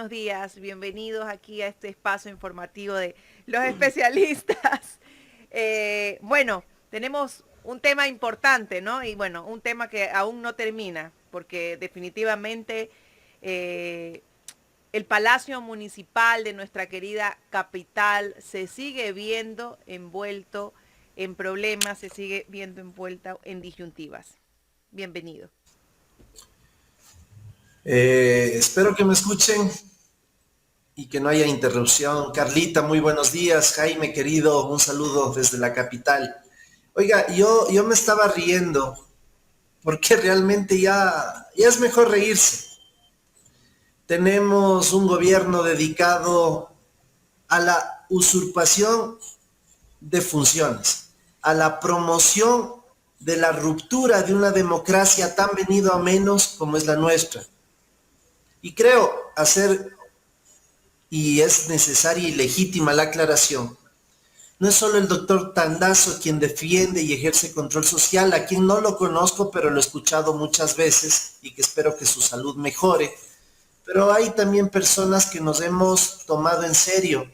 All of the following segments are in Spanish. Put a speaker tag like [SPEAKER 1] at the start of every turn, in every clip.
[SPEAKER 1] buenos días. Bienvenidos aquí a este espacio informativo de los especialistas. Bueno, tenemos un tema importante, ¿no? Y bueno, un tema que aún no termina, porque definitivamente el Palacio Municipal de nuestra querida capital se sigue viendo envuelto en problemas, se sigue viendo envuelta en disyuntivas. Bienvenido.
[SPEAKER 2] Espero que me escuchen y que no haya interrupción. Carlita, muy buenos días. Jaime, querido, un saludo desde la capital. Oiga, yo me estaba riendo porque realmente ya es mejor reírse. Tenemos un gobierno dedicado a la usurpación de funciones, a la promoción de la ruptura de una democracia tan venido a menos como es la nuestra. Y creo y es necesaria y legítima la aclaración, no es solo el doctor Tandazo quien defiende y ejerce control social, a quien no lo conozco, pero lo he escuchado muchas veces y que espero que su salud mejore. Pero hay también personas que nos hemos tomado en serio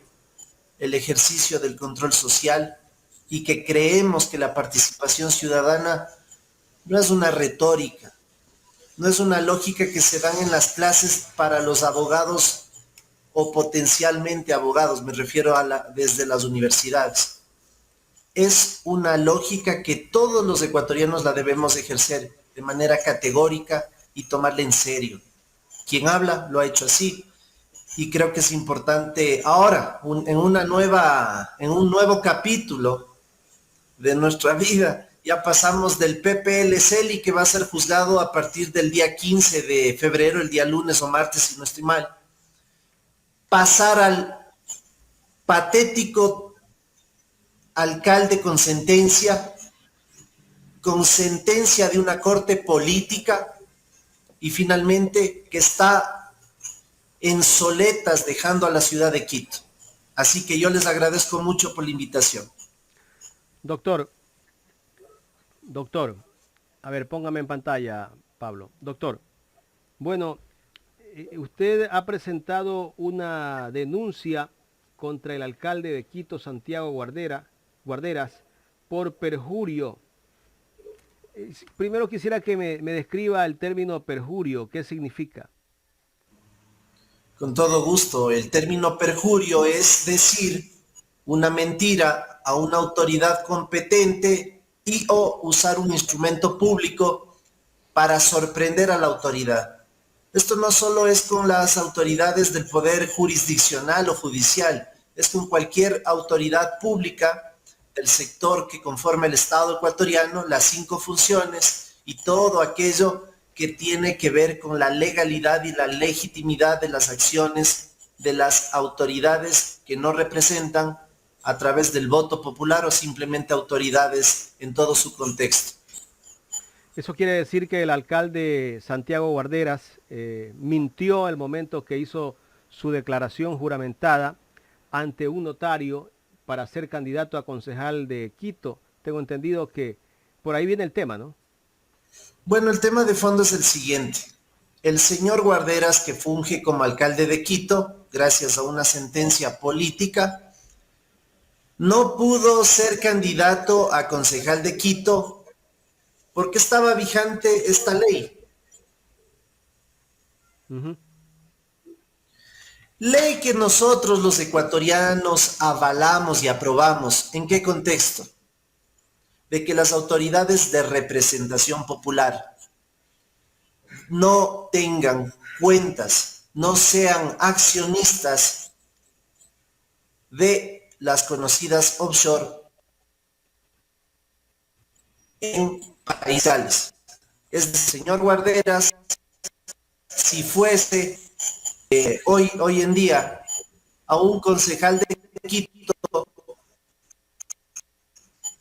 [SPEAKER 2] el ejercicio del control social y que creemos que la participación ciudadana no es una retórica, no es una lógica que se dan en las clases para los abogados o potencialmente abogados, me refiero desde las universidades. Es una lógica que todos los ecuatorianos la debemos ejercer de manera categórica y tomarla en serio. Quien habla lo ha hecho así y creo que es importante ahora, en un nuevo capítulo de nuestra vida. Ya pasamos del PPL-CELI que va a ser juzgado a partir del día 15 de febrero, el día lunes o martes, si no estoy mal. Pasar al patético alcalde con sentencia de una corte política y finalmente que está en soletas dejando a la ciudad de Quito. Así que yo les agradezco mucho por la invitación.
[SPEAKER 3] Doctor, doctor, a ver, póngame en pantalla, Pablo. Doctor, bueno, usted ha presentado una denuncia contra el alcalde de Quito, Santiago Guarderas, por perjurio. Primero quisiera que me describa el término perjurio, ¿qué significa?
[SPEAKER 2] Con todo gusto, el término perjurio es decir una mentira a una autoridad competente y o usar un instrumento público para sorprender a la autoridad. Esto no solo es con las autoridades del poder jurisdiccional o judicial, es con cualquier autoridad pública del sector que conforma el Estado ecuatoriano, las 5 funciones y todo aquello que tiene que ver con la legalidad y la legitimidad de las acciones de las autoridades que no representan a través del voto popular o simplemente autoridades en todo su contexto.
[SPEAKER 3] Eso quiere decir que el alcalde Santiago Guarderas mintió al momento que hizo su declaración juramentada ante un notario para ser candidato a concejal de Quito. Tengo entendido que por ahí viene el tema, ¿no?
[SPEAKER 2] Bueno, el tema de fondo es el siguiente. El señor Guarderas, que funge como alcalde de Quito, gracias a una sentencia política, no pudo ser candidato a concejal de Quito porque estaba vigente esta ley.
[SPEAKER 3] Uh-huh.
[SPEAKER 2] Ley que nosotros los ecuatorianos avalamos y aprobamos. ¿En qué contexto? De que las autoridades de representación popular no tengan cuentas, no sean accionistas de las conocidas offshore en países. Es el señor Guarderas, si fuese hoy en día a un concejal de Quito,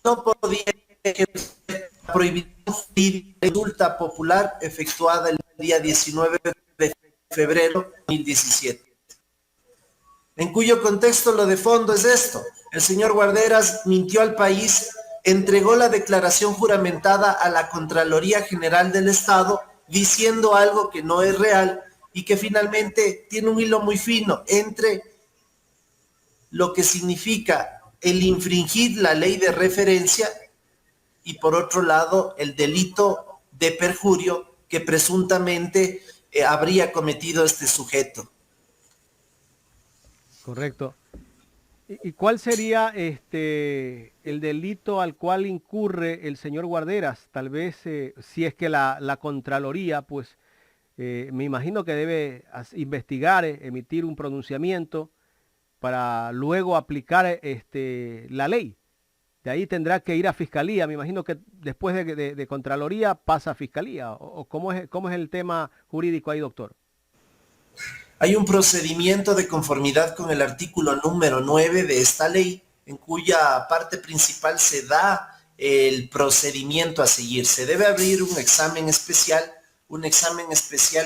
[SPEAKER 2] no podía ejercer la prohibición de consulta popular efectuada el día 19 de febrero de 2017. En cuyo contexto lo de fondo es esto. El señor Guarderas mintió al país, entregó la declaración juramentada a la Contraloría General del Estado diciendo algo que no es real y que finalmente tiene un hilo muy fino entre lo que significa el infringir la ley de referencia y por otro lado el delito de perjurio que presuntamente habría cometido este sujeto.
[SPEAKER 3] Correcto. ¿Y cuál sería el delito al cual incurre el señor Guarderas? Tal vez si es que la Contraloría, pues me imagino que debe investigar, emitir un pronunciamiento para luego aplicar la ley. De ahí tendrá que ir a Fiscalía. Me imagino que después de Contraloría pasa a Fiscalía. ¿O cómo es el tema jurídico ahí, doctor?
[SPEAKER 2] Hay un procedimiento de conformidad con el artículo número 9 de esta ley, en cuya parte principal se da el procedimiento a seguir. Se debe abrir un examen especial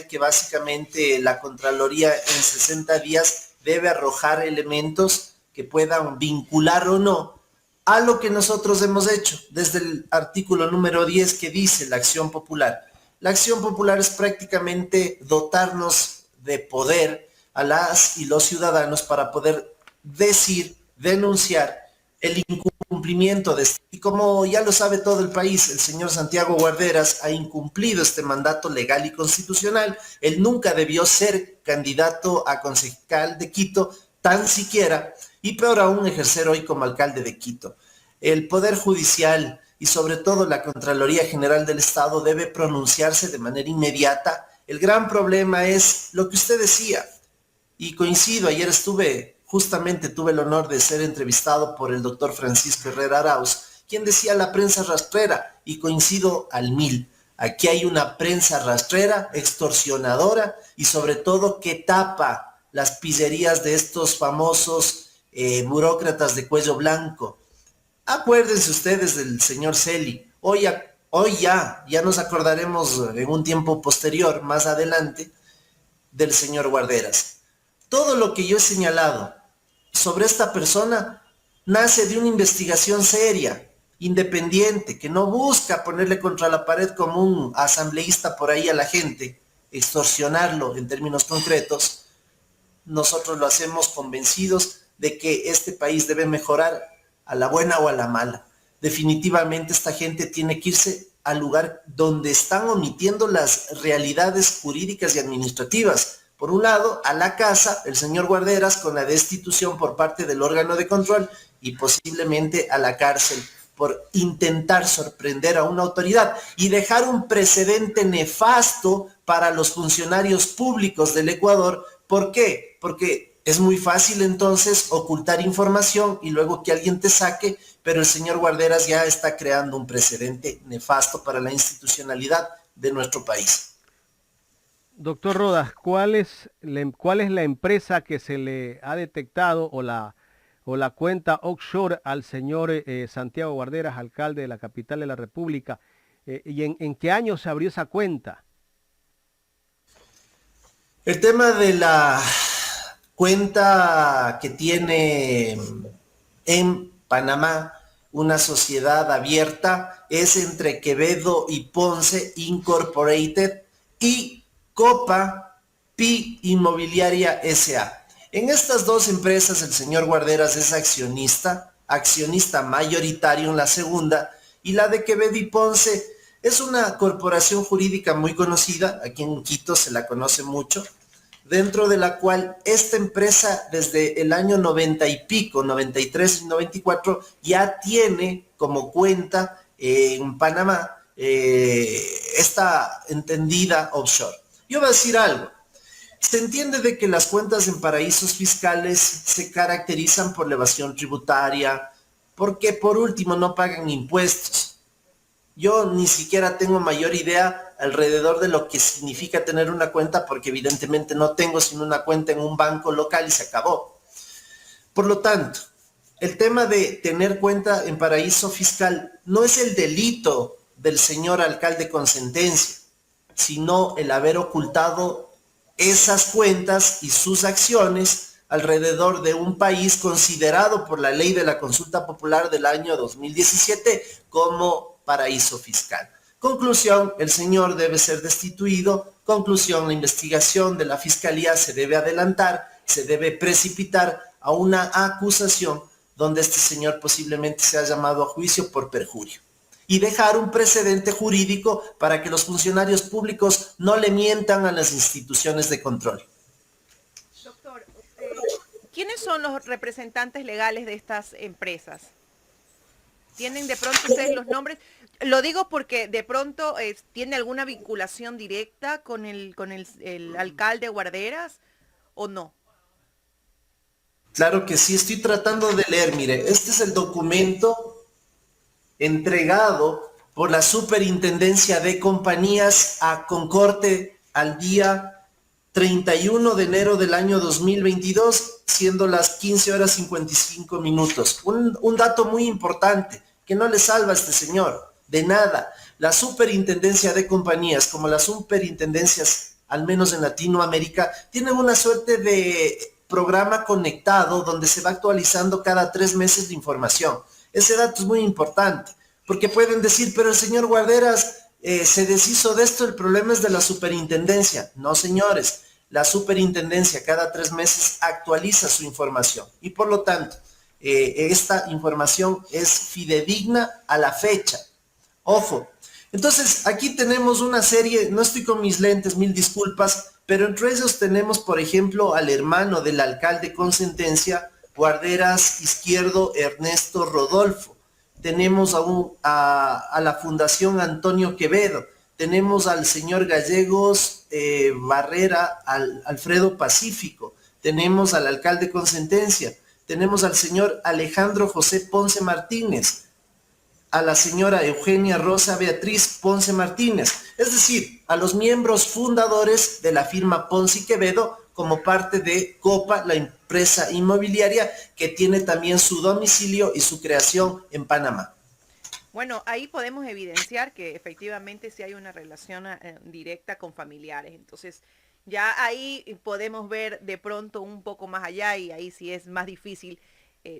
[SPEAKER 2] que básicamente la Contraloría en 60 días debe arrojar elementos que puedan vincular o no a lo que nosotros hemos hecho, desde el artículo número 10 que dice la acción popular. La acción popular es prácticamente dotarnos de poder a las y los ciudadanos para poder decir, denunciar el incumplimiento de este. Y como ya lo sabe todo el país, el señor Santiago Guarderas ha incumplido este mandato legal y constitucional. Él nunca debió ser candidato a concejal de Quito, tan siquiera, y peor aún ejercer hoy como alcalde de Quito. El Poder Judicial y sobre todo la Contraloría General del Estado debe pronunciarse de manera inmediata. El gran problema es lo que usted decía, y coincido, ayer justamente tuve el honor de ser entrevistado por el doctor Francisco Herrera Arauz, quien decía la prensa rastrera, y coincido al 1000. Aquí hay una prensa rastrera, extorsionadora, y sobre todo que tapa las pillerías de estos famosos burócratas de cuello blanco. Acuérdense ustedes del señor Celi. Hoy ya nos acordaremos en un tiempo posterior, más adelante, del señor Guarderas. Todo lo que yo he señalado sobre esta persona nace de una investigación seria, independiente, que no busca ponerle contra la pared como un asambleísta por ahí a la gente, extorsionarlo en términos concretos. Nosotros lo hacemos convencidos de que este país debe mejorar a la buena o a la mala. Definitivamente esta gente tiene que irse al lugar donde están omitiendo las realidades jurídicas y administrativas. Por un lado, a la casa, el señor Guarderas, con la destitución por parte del órgano de control, y posiblemente a la cárcel por intentar sorprender a una autoridad y dejar un precedente nefasto para los funcionarios públicos del Ecuador. ¿Por qué? Porque es muy fácil entonces ocultar información y luego que alguien te saque, pero el señor Guarderas ya está creando un precedente nefasto para la institucionalidad de nuestro país.
[SPEAKER 3] Doctor Rodas, ¿cuál es la empresa que se le ha detectado o la cuenta offshore al señor Santiago Guarderas, alcalde de la capital de la República? ¿Y en qué año se abrió esa cuenta?
[SPEAKER 2] El tema de la cuenta que tiene en Panamá una sociedad abierta es entre Quevedo y Ponce Incorporated y Copa Pi Inmobiliaria S.A. En estas dos empresas el señor Guarderas es accionista mayoritario en la segunda, y la de Quevedo y Ponce es una corporación jurídica muy conocida, aquí en Quito se la conoce mucho, dentro de la cual esta empresa desde el año 90 y pico, 93 y 94, ya tiene como cuenta en Panamá esta entendida offshore. Yo voy a decir algo. Se entiende de que las cuentas en paraísos fiscales se caracterizan por la evasión tributaria, porque por último no pagan impuestos. Yo ni siquiera tengo mayor idea alrededor de lo que significa tener una cuenta, porque evidentemente no tengo sino una cuenta en un banco local y se acabó. Por lo tanto, el tema de tener cuenta en paraíso fiscal no es el delito del señor alcalde con sentencia, sino el haber ocultado esas cuentas y sus acciones alrededor de un país considerado por la ley de la consulta popular del año 2017 como paraíso fiscal. Conclusión, el señor debe ser destituido. Conclusión, la investigación de la Fiscalía se debe adelantar, se debe precipitar a una acusación donde este señor posiblemente sea llamado a juicio por perjurio. Y dejar un precedente jurídico para que los funcionarios públicos no le mientan a las instituciones de control.
[SPEAKER 1] Doctor, ¿quiénes son los representantes legales de estas empresas? ¿Tienen de pronto ustedes los nombres? Lo digo porque de pronto tiene alguna vinculación directa con el alcalde Guarderas o no.
[SPEAKER 2] Claro que sí, estoy tratando de leer. Mire, este es el documento entregado por la Superintendencia de Compañías a Concorte al día 31 de enero del año 2022, siendo las 15 horas 55 minutos. Un dato muy importante que no le salva a este señor, de nada. La Superintendencia de Compañías, como las superintendencias, al menos en Latinoamérica, tienen una suerte de programa conectado donde se va actualizando cada 3 meses la información. Ese dato es muy importante, porque pueden decir, pero el señor Guarderas se deshizo de esto, el problema es de la superintendencia. No, señores, la superintendencia cada 3 meses actualiza su información y por lo tanto, esta información es fidedigna a la fecha. Ojo, entonces aquí tenemos una serie, no estoy con mis lentes, mil disculpas, pero entre ellos tenemos, por ejemplo, al hermano del alcalde con sentencia, Guarderas Izquierdo Ernesto Rodolfo. Tenemos a la Fundación Antonio Quevedo. Tenemos al señor Gallegos Barrera, Alfredo Pacífico. Tenemos al alcalde con sentencia. Tenemos al señor Alejandro José Ponce Martínez, a la señora Eugenia Rosa Beatriz Ponce Martínez, es decir, a los miembros fundadores de la firma Ponce y Quevedo como parte de Copa, la empresa inmobiliaria que tiene también su domicilio y su creación en Panamá.
[SPEAKER 1] Bueno, ahí podemos evidenciar que efectivamente sí hay una relación directa con familiares. Entonces, ya ahí podemos ver de pronto un poco más allá y ahí sí es más difícil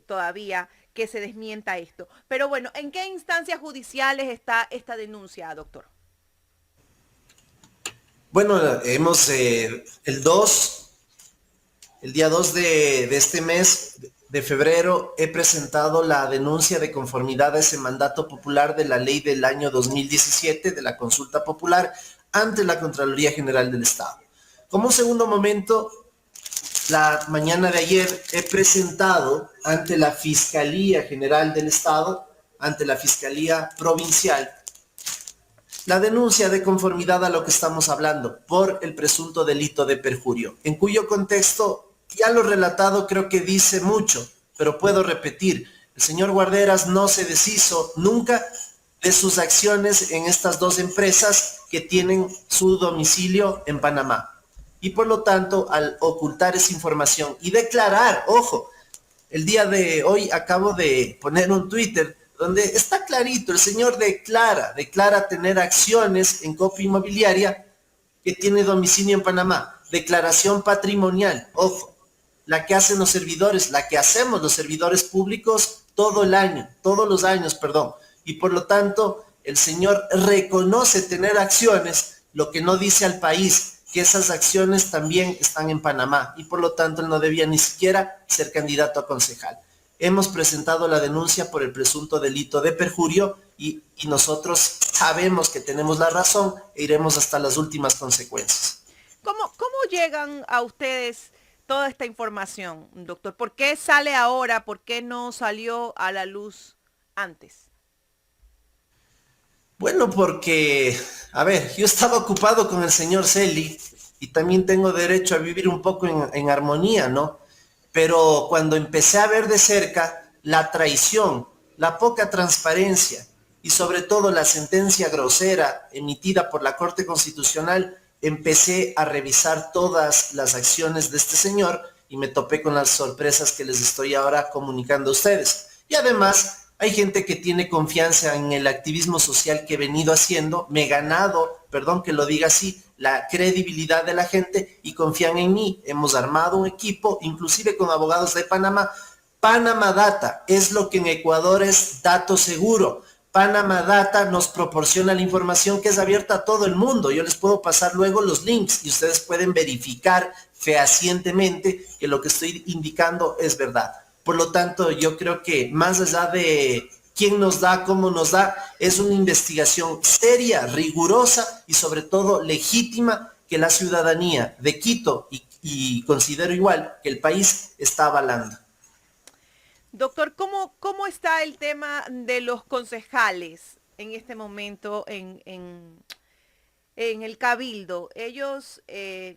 [SPEAKER 1] todavía que se desmienta esto. Pero bueno, ¿en qué instancias judiciales está esta denuncia, doctor?
[SPEAKER 2] Bueno, hemos el día 2 de este mes de febrero, he presentado la denuncia de conformidad a ese mandato popular de la ley del año 2017 de la consulta popular ante la Contraloría General del Estado. Como segundo momento, la mañana de ayer he presentado ante la Fiscalía General del Estado, ante la Fiscalía Provincial, la denuncia de conformidad a lo que estamos hablando por el presunto delito de perjurio, en cuyo contexto ya lo relatado creo que dice mucho, pero puedo repetir, el señor Guarderas no se deshizo nunca de sus acciones en estas dos empresas que tienen su domicilio en Panamá. Y por lo tanto, al ocultar esa información y declarar, ojo, el día de hoy acabo de poner un Twitter donde está clarito, el señor declara tener acciones en Copa Inmobiliaria que tiene domicilio en Panamá. Declaración patrimonial, ojo, la que hacen los servidores, la que hacemos los servidores públicos todos los años, perdón. Y por lo tanto, el señor reconoce tener acciones, lo que no dice al país que esas acciones también están en Panamá y por lo tanto él no debía ni siquiera ser candidato a concejal. Hemos presentado la denuncia por el presunto delito de perjurio y nosotros sabemos que tenemos la razón e iremos hasta las últimas consecuencias.
[SPEAKER 1] ¿Cómo llegan a ustedes toda esta información, doctor? ¿Por qué sale ahora? ¿Por qué no salió a la luz antes?
[SPEAKER 2] Bueno, porque, a ver, yo estaba ocupado con el señor Celi y también tengo derecho a vivir un poco en armonía, ¿no? Pero cuando empecé a ver de cerca la traición, la poca transparencia y sobre todo la sentencia grosera emitida por la Corte Constitucional, empecé a revisar todas las acciones de este señor y me topé con las sorpresas que les estoy ahora comunicando a ustedes. Y además, hay gente que tiene confianza en el activismo social que he venido haciendo, me he ganado, perdón que lo diga así, la credibilidad de la gente y confían en mí. Hemos armado un equipo, inclusive con abogados de Panamá. Panama Data es lo que en Ecuador es dato seguro. Panama Data nos proporciona la información que es abierta a todo el mundo. Yo les puedo pasar luego los links y ustedes pueden verificar fehacientemente que lo que estoy indicando es verdad. Por lo tanto, yo creo que más allá de quién nos da, cómo nos da, es una investigación seria, rigurosa y sobre todo legítima que la ciudadanía de Quito y considero igual que el país está avalando.
[SPEAKER 1] Doctor, ¿cómo está el tema de los concejales en este momento en el Cabildo? ¿Ellos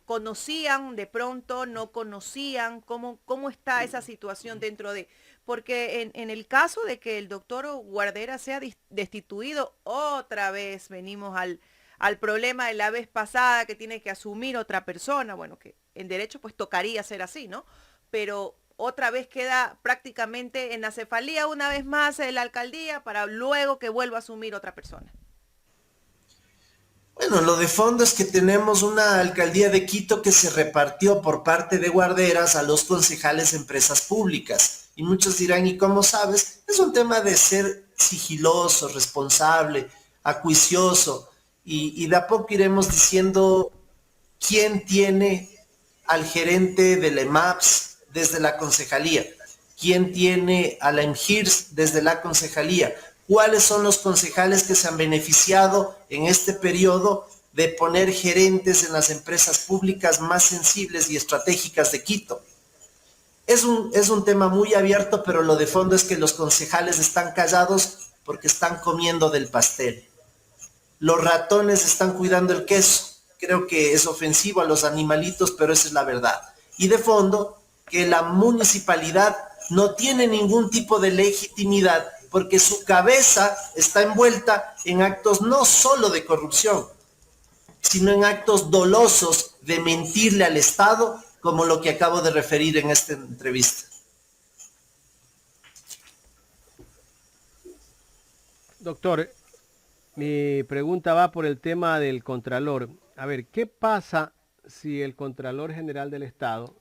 [SPEAKER 1] conocían, de pronto no conocían? ¿Cómo está esa situación dentro de...? Porque en el caso de que el doctor Guardera sea destituido, otra vez venimos al problema de la vez pasada que tiene que asumir otra persona. Bueno, que en derecho pues tocaría ser así, ¿no? Pero otra vez queda prácticamente en la cefalía una vez más la alcaldía para luego que vuelva a asumir otra persona.
[SPEAKER 2] Bueno, lo de fondo es que tenemos una alcaldía de Quito que se repartió por parte de Guarderas a los concejales de empresas públicas. Y muchos dirán, ¿y cómo sabes? Es un tema de ser sigiloso, responsable, acuicioso. Y de a poco iremos diciendo quién tiene al gerente del EMAPS desde la concejalía, quién tiene a la EMGIRS desde la concejalía, cuáles son los concejales que se han beneficiado en este periodo de poner gerentes en las empresas públicas más sensibles y estratégicas de Quito. Es un tema muy abierto, pero lo de fondo es que los concejales están callados porque están comiendo del pastel. Los ratones están cuidando el queso. Creo que es ofensivo a los animalitos, pero esa es la verdad. Y de fondo, que la municipalidad no tiene ningún tipo de legitimidad porque su cabeza está envuelta en actos no solo de corrupción, sino en actos dolosos de mentirle al Estado, como lo que acabo de referir en esta entrevista.
[SPEAKER 3] Doctor, mi pregunta va por el tema del Contralor. A ver, ¿qué pasa si el Contralor General del Estado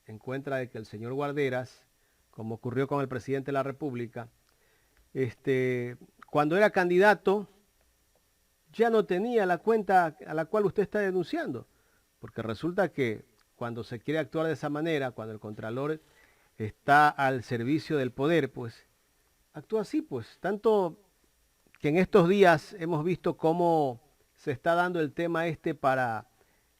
[SPEAKER 3] encuentra de que el señor Guarderas, como ocurrió con el presidente de la República, cuando era candidato ya no tenía la cuenta a la cual usted está denunciando? Porque resulta que cuando se quiere actuar de esa manera, cuando el Contralor está al servicio del poder, pues actúa así, pues. Tanto que en estos días hemos visto cómo se está dando el tema para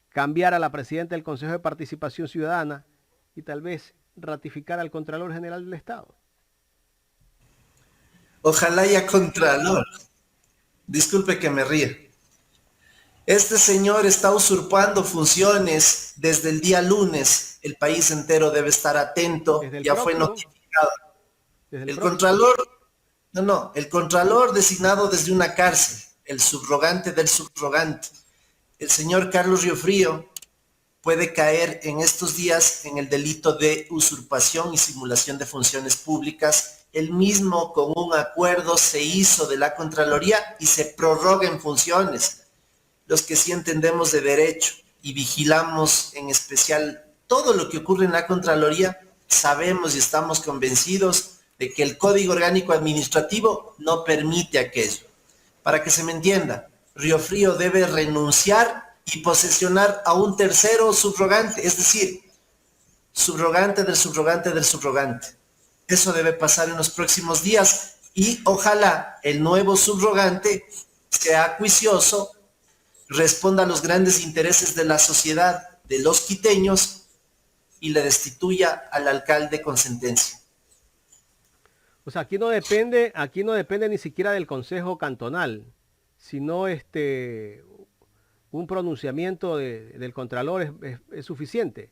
[SPEAKER 3] cambiar a la presidenta del Consejo de Participación Ciudadana y tal vez ratificar al Contralor General del Estado.
[SPEAKER 2] Ojalá haya Contralor. Disculpe que me ría. Este señor está usurpando funciones desde el día lunes. El país entero debe estar atento. Ya fue notificado. El Contralor, el Contralor designado desde una cárcel, el subrogante del subrogante, el señor Carlos Riofrío, puede caer en estos días en el delito de usurpación y simulación de funciones públicas. Él mismo con un acuerdo se hizo de la Contraloría y se prorroga en funciones. Los que sí entendemos de derecho y vigilamos en especial todo lo que ocurre en la Contraloría, sabemos y estamos convencidos de que el Código Orgánico Administrativo no permite aquello. Para que se me entienda, Riofrío debe renunciar y posesionar a un tercero subrogante, es decir, subrogante del subrogante del subrogante. Eso debe pasar en los próximos días y ojalá el nuevo subrogante sea acuicioso, responda a los grandes intereses de la sociedad, de los quiteños, y le destituya al alcalde con sentencia.
[SPEAKER 3] O sea, aquí no depende ni siquiera del Consejo Cantonal, sino un pronunciamiento del Contralor es suficiente.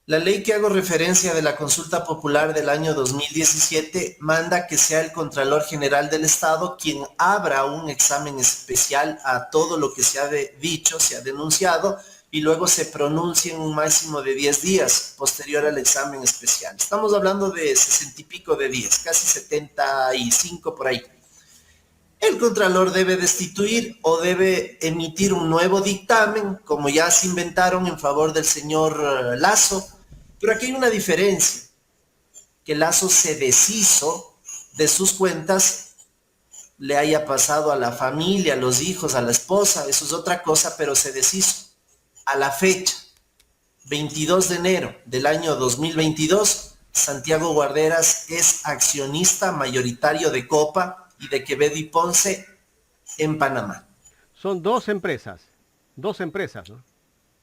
[SPEAKER 2] La ley que hago referencia de la consulta popular del año 2017 manda que sea el Contralor General del Estado quien abra un examen especial a todo lo que se ha dicho, se ha denunciado, y luego se pronuncie en un máximo de 10 días posterior al examen especial. Estamos hablando de 60 y pico de días, casi 75 por ahí. El Contralor debe destituir o debe emitir un nuevo dictamen, como ya se inventaron en favor del señor Lasso, pero aquí hay una diferencia, que Lasso se deshizo de sus cuentas le haya pasado a la familia, a los hijos, a la esposa, eso es otra cosa, pero se deshizo. A la fecha, 22 de enero del año 2022, Santiago Guarderas es accionista mayoritario de Copa y de Quevedo y Ponce en Panamá.
[SPEAKER 3] Son dos empresas, ¿no?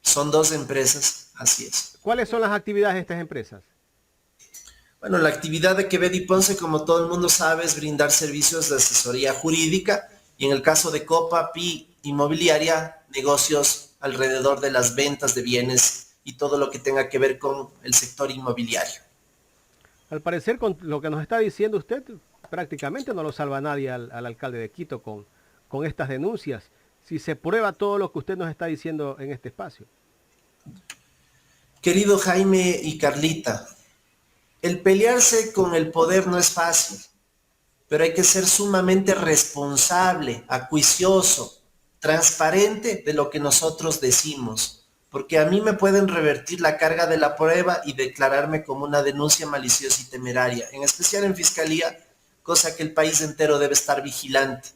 [SPEAKER 2] Son dos empresas, así es.
[SPEAKER 3] ¿Cuáles son las actividades de estas empresas?
[SPEAKER 2] Bueno, la actividad de Quevedo y Ponce, como todo el mundo sabe, es brindar servicios de asesoría jurídica y en el caso de Copa Pi Inmobiliaria, negocios alrededor de las ventas de bienes y todo lo que tenga que ver con el sector inmobiliario.
[SPEAKER 3] Al parecer, con lo que nos está diciendo usted, prácticamente no lo salva nadie al alcalde de Quito con estas denuncias, si se prueba todo lo que usted nos está diciendo en este espacio.
[SPEAKER 2] Querido Jaime y Carlita, el pelearse con el poder no es fácil, pero hay que ser sumamente responsable, acuicioso, transparente de lo que nosotros decimos, porque a mí me pueden revertir la carga de la prueba y declararme como una denuncia maliciosa y temeraria, en especial en fiscalía, cosa que el país entero debe estar vigilante.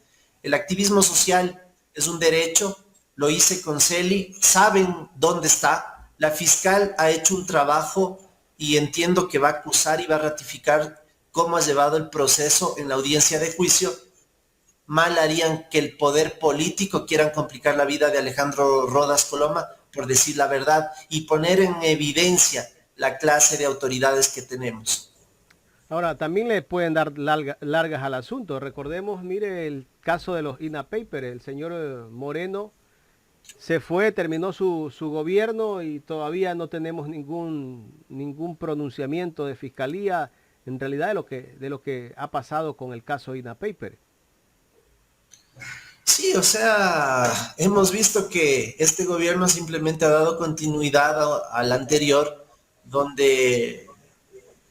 [SPEAKER 2] El activismo social es un derecho, lo hice con Celi, saben dónde está, la fiscal ha hecho un trabajo y entiendo que va a acusar y va a ratificar cómo ha llevado el proceso en la audiencia de juicio. Mal harían que el poder político quieran complicar la vida de Alejandro Rodas Coloma por decir la verdad y poner en evidencia la clase de autoridades que tenemos.
[SPEAKER 3] Ahora, también le pueden dar largas al asunto. Recordemos, mire, el caso de los INA Papers. El señor Moreno se fue, terminó su gobierno y todavía no tenemos ningún pronunciamiento de fiscalía en realidad de lo que ha pasado con el caso INA Paper.
[SPEAKER 2] Sí, o sea, hemos visto que este gobierno simplemente ha dado continuidad al anterior, donde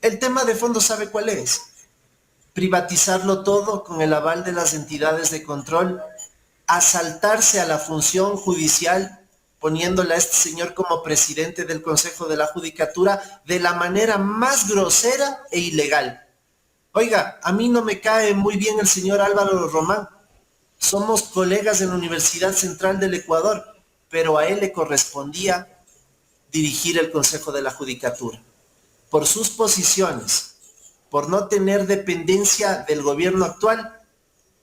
[SPEAKER 2] el tema de fondo sabe cuál es. Privatizarlo todo con el aval de las entidades de control, asaltarse a la función judicial, poniéndole a este señor como presidente del Consejo de la Judicatura de la manera más grosera e ilegal. Oiga, a mí no me cae muy bien el señor Álvaro Román. Somos colegas en la Universidad Central del Ecuador, pero a él le correspondía dirigir el Consejo de la Judicatura. Por sus posiciones, por no tener dependencia del gobierno actual,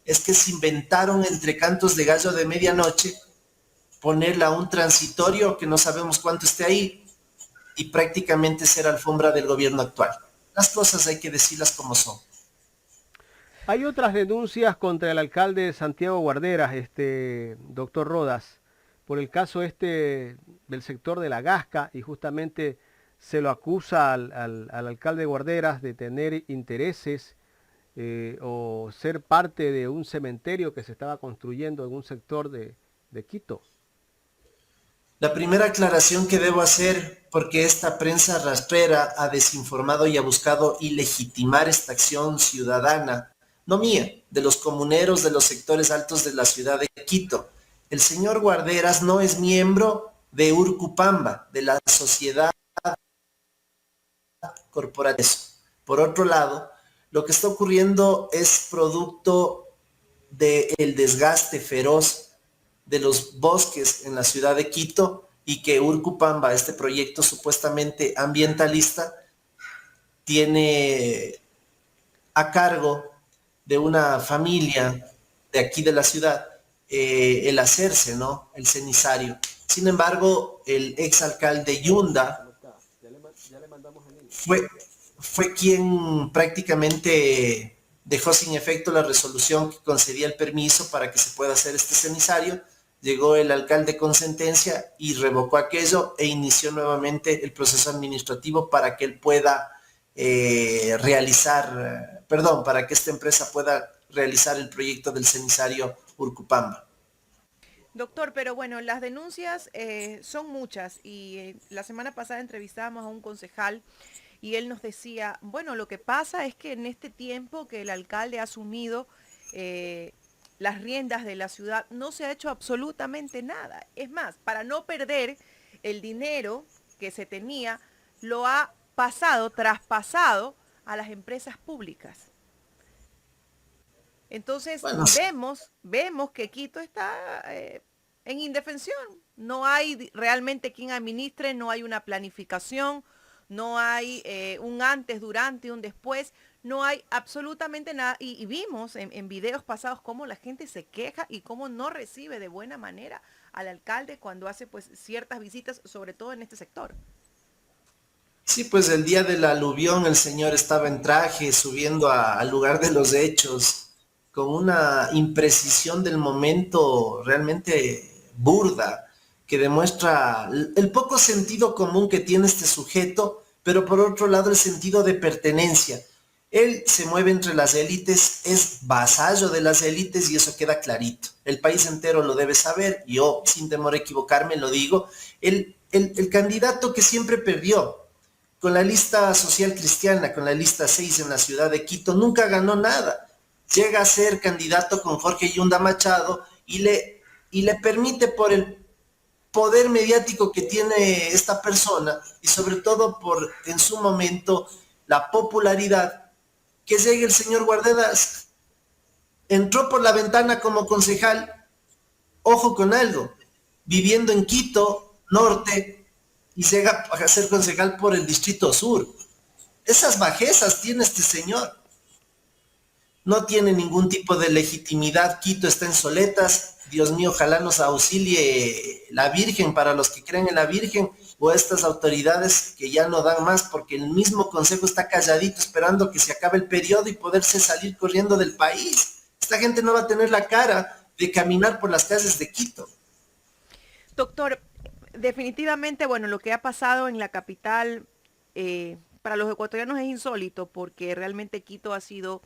[SPEAKER 2] es que se inventaron entre cantos de gallo de medianoche ponerla a un transitorio que no sabemos cuánto esté ahí y prácticamente ser alfombra del gobierno actual. Las cosas hay que decirlas como son.
[SPEAKER 3] Hay otras denuncias contra el alcalde Santiago Guarderas, doctor Rodas, por el caso del sector de la Gasca y justamente se lo acusa al alcalde Guarderas de tener intereses o ser parte de un cementerio que se estaba construyendo en un sector de Quito.
[SPEAKER 2] La primera aclaración que debo hacer, porque esta prensa rastrera ha desinformado y ha buscado ilegitimar esta acción ciudadana, no mía, de los comuneros de los sectores altos de la ciudad de Quito. El señor Guarderas no es miembro de Urcupamba, de la sociedad corporativa. Por otro lado, lo que está ocurriendo es producto del desgaste feroz de los bosques en la ciudad de Quito y que Urcupamba, este proyecto supuestamente ambientalista, tiene a cargo de una familia de aquí de la ciudad el hacerse, ¿no? El cenizario. Sin embargo, el exalcalde Yunda fue quien prácticamente dejó sin efecto la resolución que concedía el permiso para que se pueda hacer este cenizario. Llegó el alcalde con sentencia y revocó aquello e inició nuevamente el proceso administrativo para que él pueda para que esta empresa pueda realizar el proyecto del cenizario Urcupamba.
[SPEAKER 1] Doctor, pero bueno, las denuncias son muchas y la semana pasada entrevistábamos a un concejal y él nos decía, bueno, lo que pasa es que en este tiempo que el alcalde ha asumido las riendas de la ciudad no se ha hecho absolutamente nada. Es más, para no perder el dinero que se tenía, lo ha traspasado a las empresas públicas. Entonces
[SPEAKER 2] Bueno,
[SPEAKER 1] vemos que Quito está en indefensión. No hay realmente quien administre, no hay una planificación, no hay un antes, durante, un después, no hay absolutamente nada. Y vimos en videos pasados cómo la gente se queja y cómo no recibe de buena manera al alcalde cuando hace pues ciertas visitas, sobre todo en este sector.
[SPEAKER 2] sí, pues el día del aluvión el señor estaba en traje subiendo al lugar de los hechos con una imprecisión del momento realmente burda que demuestra el poco sentido común que tiene este sujeto, pero por otro lado el sentido de pertenencia. Él se mueve entre las élites, es vasallo de las élites y eso queda clarito. El país entero lo debe saber, yo sin temor a equivocarme lo digo. El candidato que siempre perdió, con la lista social cristiana, con la lista 6 en la ciudad de Quito, nunca ganó nada. Llega a ser candidato con Jorge Yunda Machado y le permite por el poder mediático que tiene esta persona y sobre todo por en su momento la popularidad que llegue el señor Guarderas. Entró por la ventana como concejal, ojo con algo, viviendo en Quito, norte, y llega a ser concejal por el Distrito Sur. Esas bajezas tiene este señor. No tiene ningún tipo de legitimidad. Quito está en soletas. Dios mío, ojalá nos auxilie la Virgen para los que creen en la Virgen o estas autoridades que ya no dan más porque el mismo consejo está calladito esperando que se acabe el periodo y poderse salir corriendo del país. Esta gente no va a tener la cara de caminar por las calles de Quito.
[SPEAKER 1] Doctor, definitivamente, bueno, lo que ha pasado en la capital para los ecuatorianos es insólito porque realmente Quito ha sido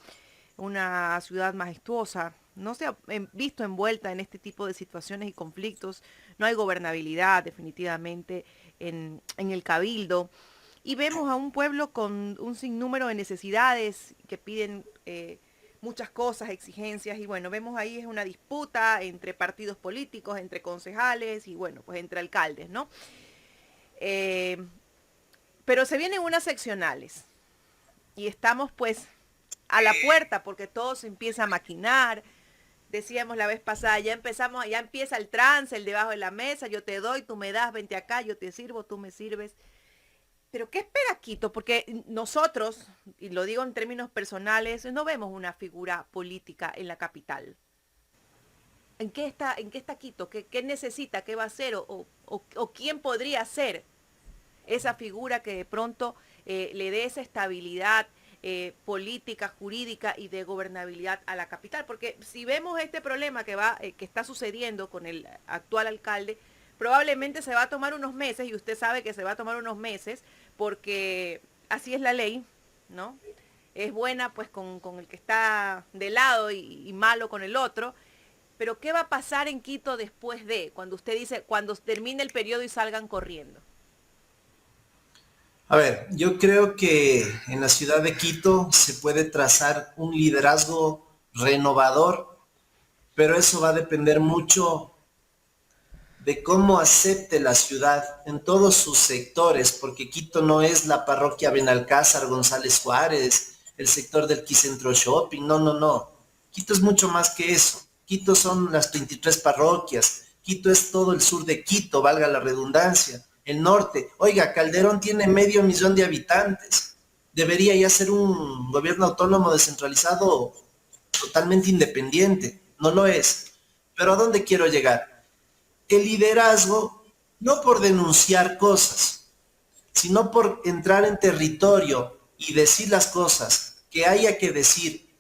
[SPEAKER 1] una ciudad majestuosa. No se ha visto envuelta en este tipo de situaciones y conflictos. No hay gobernabilidad definitivamente en el cabildo. Y vemos a un pueblo con un sinnúmero de necesidades que piden muchas cosas, exigencias. Y bueno, vemos ahí es una disputa entre partidos políticos, entre concejales y bueno, pues entre alcaldes, ¿no? Eh, pero se vienen unas seccionales y estamos pues a la puerta porque todo se empieza a maquinar. Decíamos la vez pasada, ya empezamos, ya empieza el trance, el debajo de la mesa, yo te doy, tú me das, vente acá, yo te sirvo, tú me sirves. Pero ¿qué espera Quito? Porque nosotros, y lo digo en términos personales, no vemos una figura política en la capital. En qué está Quito? ¿Qué necesita? ¿Qué va a hacer? ¿O quién podría ser esa figura que de pronto le dé esa estabilidad política, jurídica y de gobernabilidad a la capital? Porque si vemos este problema que está sucediendo con el actual alcalde, probablemente se va a tomar unos meses, y usted sabe que se va a tomar unos meses, porque así es la ley, ¿no? Es buena pues con el que está de lado y malo con el otro. Pero ¿qué va a pasar en Quito después cuando usted dice, cuando termine el periodo y salgan corriendo?
[SPEAKER 2] A ver, yo creo que en la ciudad de Quito se puede trazar un liderazgo renovador, pero eso va a depender mucho de cómo acepte la ciudad en todos sus sectores, porque Quito no es la parroquia Benalcázar, González Juárez, el sector del Quicentro Shopping, no, no, no. Quito es mucho más que eso. Quito son las 23 parroquias, Quito es todo el sur de Quito, valga la redundancia, el norte. Oiga, Calderón tiene 500.000 de habitantes. Debería ya ser un gobierno autónomo descentralizado totalmente independiente. No lo es. Pero ¿a dónde quiero llegar? El liderazgo, no por denunciar cosas, sino por entrar en territorio y decir las cosas que haya que decir,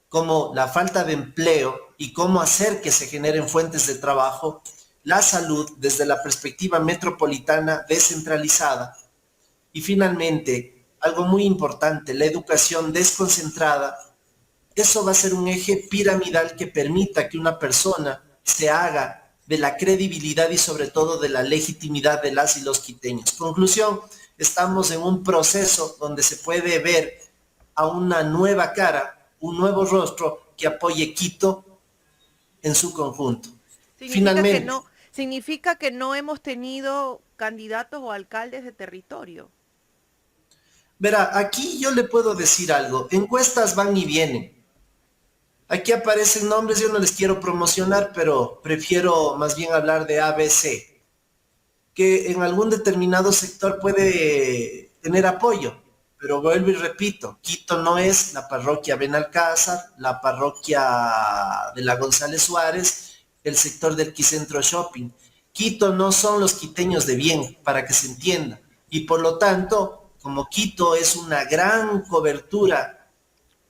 [SPEAKER 2] como la falta de empleo y cómo hacer que se generen fuentes de trabajo, la salud desde la perspectiva metropolitana descentralizada y finalmente, algo muy importante, la educación desconcentrada. Eso va a ser un eje piramidal que permita que una persona se haga de la credibilidad y sobre todo de la legitimidad de las y los quiteños. Conclusión, estamos en un proceso donde se puede ver a una nueva cara, un nuevo rostro que apoye Quito en su conjunto. Finalmente,
[SPEAKER 1] Significa que no hemos tenido candidatos o alcaldes de territorio.
[SPEAKER 2] verá, aquí yo le puedo decir algo, encuestas van y vienen. Aquí aparecen nombres, yo no les quiero promocionar, pero prefiero más bien hablar de ABC, que en algún determinado sector puede tener apoyo. Pero vuelvo y repito, Quito no es la parroquia Benalcázar, la parroquia de la González Suárez, el sector del Quicentro Shopping. Quito no son los quiteños de bien, para que se entienda. Y por lo tanto, como Quito es una gran cobertura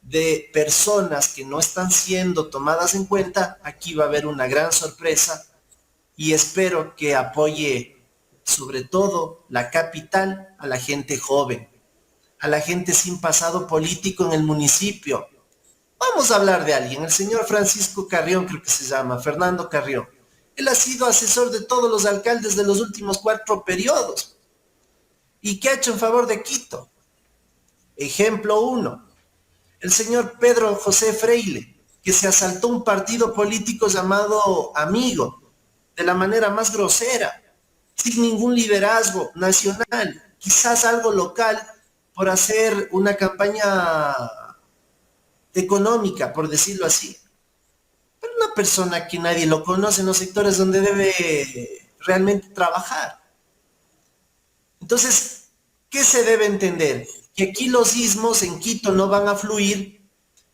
[SPEAKER 2] de personas que no están siendo tomadas en cuenta, aquí va a haber una gran sorpresa y espero que apoye sobre todo la capital a la gente joven, a la gente sin pasado político en el municipio. Vamos a hablar de alguien, el señor Francisco Carrión, creo que se llama, Fernando Carrión. Él ha sido asesor de todos los alcaldes de los últimos 4 periodos. ¿Y qué ha hecho en favor de Quito? Ejemplo 1, el señor Pedro José Freile, que se asaltó un partido político llamado Amigo, de la manera más grosera, sin ningún liderazgo nacional, quizás algo local, por hacer una campaña económica, por decirlo así. Pero una persona que nadie lo conoce en los sectores donde debe realmente trabajar. Entonces, ¿qué se debe entender? Que aquí los ismos en Quito no van a fluir,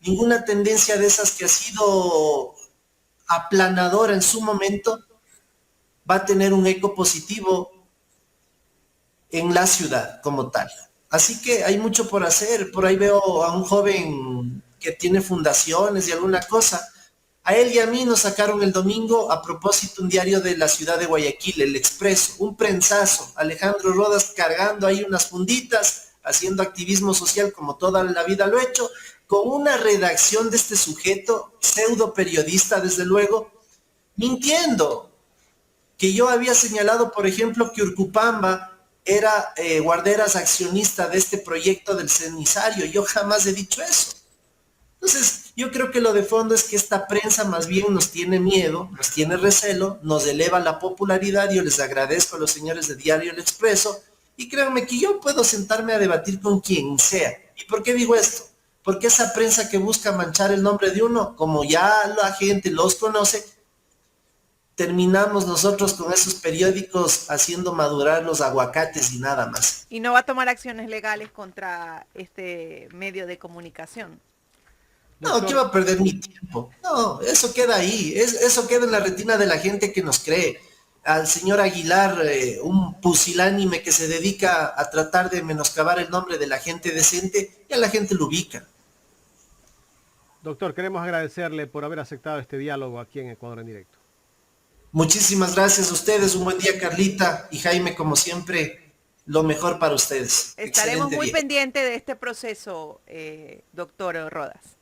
[SPEAKER 2] ninguna tendencia de esas que ha sido aplanadora en su momento va a tener un eco positivo en la ciudad como tal. Así que hay mucho por hacer. Por ahí veo a un joven que tiene fundaciones y alguna cosa. A él y a mí nos sacaron el domingo a propósito un diario de la ciudad de Guayaquil, El Expreso, un prensazo. Alejandro Rodas cargando ahí unas funditas, haciendo activismo social como toda la vida lo he hecho, con una redacción de este sujeto, pseudo periodista desde luego, mintiendo. Que yo había señalado, por ejemplo, que Urcupamba era Guarderas accionista de este proyecto del cenizario. Yo jamás he dicho eso. Entonces, yo creo que lo de fondo es que esta prensa más bien nos tiene miedo, nos tiene recelo, nos eleva la popularidad. Yo les agradezco a los señores de Diario El Expreso y créanme que yo puedo sentarme a debatir con quien sea. ¿Y por qué digo esto? Porque esa prensa que busca manchar el nombre de uno, como ya la gente los conoce, terminamos nosotros con esos periódicos haciendo madurar los aguacates y nada más.
[SPEAKER 1] Y no va a tomar acciones legales contra este medio de comunicación.
[SPEAKER 2] No, ¿qué va a perder mi tiempo? No, eso queda ahí, eso queda en la retina de la gente que nos cree. Al señor Aguilar, un pusilánime que se dedica a tratar de menoscabar el nombre de la gente decente, y a la gente lo ubica.
[SPEAKER 3] Doctor, queremos agradecerle por haber aceptado este diálogo aquí en Ecuador en Directo.
[SPEAKER 2] Muchísimas gracias a ustedes, un buen día Carlita y Jaime, como siempre, lo mejor para ustedes.
[SPEAKER 1] Estaremos
[SPEAKER 2] Excelente
[SPEAKER 1] muy
[SPEAKER 2] día.
[SPEAKER 1] pendientes de este proceso, doctor Rodas.